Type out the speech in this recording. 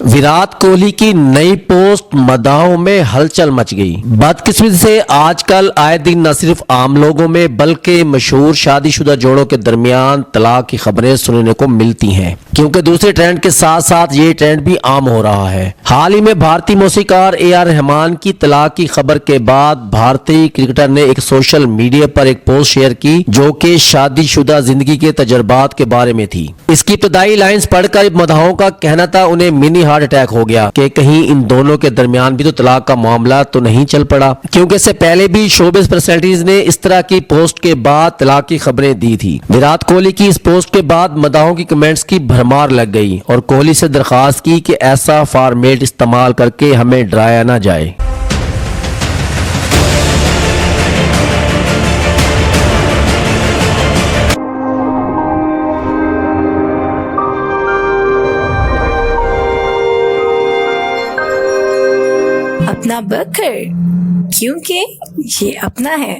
विराट कोहली की नई पोस्ट मदाहों में हलचल मच गई। बदकिस्मती से आजकल आए दिन न सिर्फ आम लोगों में बल्कि मशहूर शादीशुदा जोड़ों के दरमियान तलाक की खबरें सुनने को मिलती हैं, क्योंकि दूसरे ट्रेंड के साथ साथ ये ट्रेंड भी आम हो रहा है। हाल ही में भारतीय मौसीकार AR रहमान की तलाक की खबर के बाद भारतीय क्रिकेटर ने एक सोशल मीडिया पर एक पोस्ट शेयर की जो कि शादीशुदा जिंदगी के तजर्बात के बारे में थी। इसकी इब्तदाई लाइंस पढ़कर मदाहों का कहना था उन्हें मिनी हार्ट अटैक हो गया कि कहीं इन दोनों के दरमियान भी तो तलाक का मामला तो नहीं चल पड़ा, क्योंकि इससे पहले भी शोबिज़ पर्सनैलिटीज ने इस तरह की पोस्ट के बाद तलाक की खबरें दी थी। विराट कोहली की इस पोस्ट के बाद मदाहों की कमेंट्स की भरमार लग गई और कोहली से दरखास्त की कि ऐसा फॉर्मेट इस्तेमाल करके हमें डराया ना जाए। अपना बकर, क्योंकि ये अपना है।